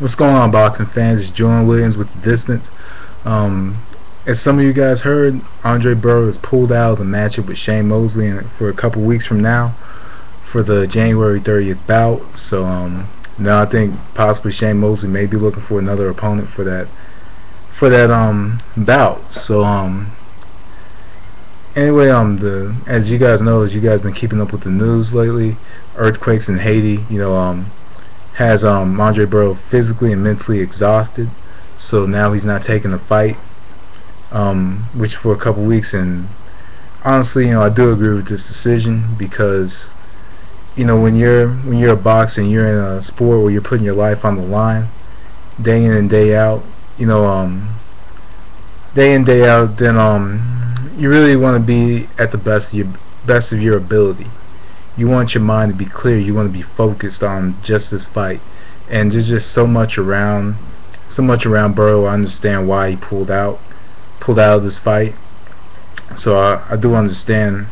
What's going on, boxing fans? It's Jordan Williams with The Distance. Um, as some of you guys heard, Andre Berto has pulled out of the matchup with Shane Mosley for a couple weeks from now for the January 30th bout. So now I think possibly Shane Mosley may be looking for another opponent for that bout. So anyway, as you guys know, as you guys been keeping up with the news lately, earthquakes in Haiti, has Andre Berto physically and mentally exhausted. So now he's not taking the fight, which for a couple weeks. And honestly, I do agree with this decision because when you're a boxer and you're in a sport where you're putting your life on the line day in and day out, then you really want to be at the best of your ability. You want your mind to be clear. You want to be focused on just this fight. And there's just so much around Berto. I understand why he pulled out of this fight. So I do understand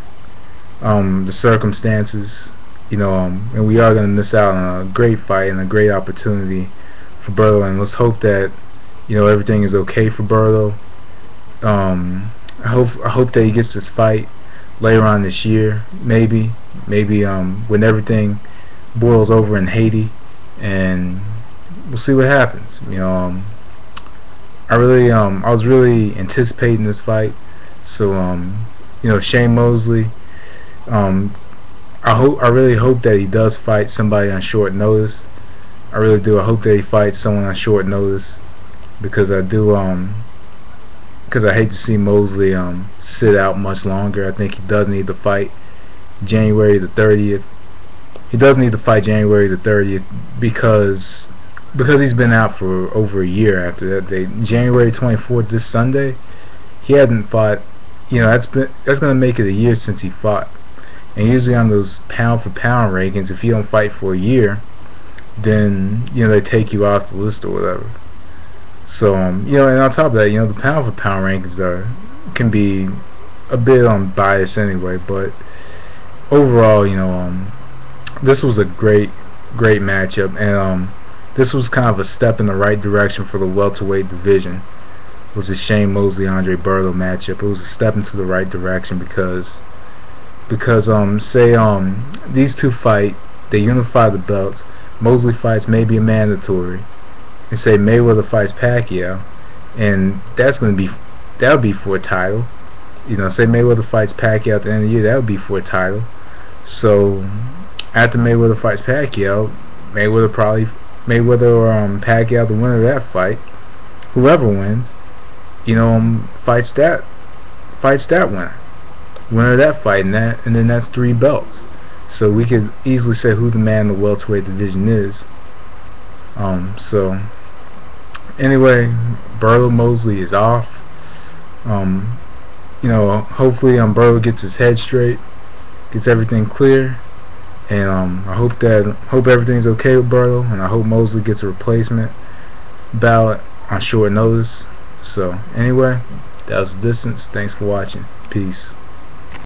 the circumstances. And we are going to miss out on a great fight and a great opportunity for Berto. And let's hope that everything is okay for Berto. I hope that he gets this fight later on this year, maybe when everything boils over in Haiti, and we'll see what happens. I was really anticipating this fight. So Shane Mosley, I really hope that he does fight somebody on short notice. I really do. I hope that he fights someone on short notice because I hate to see Mosley sit out much longer. I think he does need to fight January the 30th. He does need to fight January the 30th because he's been out for over a year after that date. January 24th, this Sunday, he hasn't fought. That's going to make it a year since he fought. And usually on those pound for pound rankings, if you don't fight for a year, then they take you off the list or whatever. So and on top of that, the pound for pound rankings can be a bit biased anyway. But overall, this was a great matchup, and this was kind of a step in the right direction for the welterweight division. It was the Shane Mosley Andre Berto matchup. It was a step into the right direction because these two fight, they unify the belts. Mosley fights maybe a mandatory. And say Mayweather fights Pacquiao, and that would be for a title. Say Mayweather fights Pacquiao at the end of the year, that would be for a title. So after Mayweather fights Pacquiao, Mayweather or Pacquiao, the winner of that fight, whoever wins, fights that winner of that fight, and then that's 3 belts. So we could easily say who the man in the welterweight division is. So anyway, Berto Mosley is off. Hopefully Berto gets his head straight, gets everything clear, and I hope everything's okay with Berto, and I hope Mosley gets a replacement bout on short notice. So anyway, that was The Distance. Thanks for watching. Peace.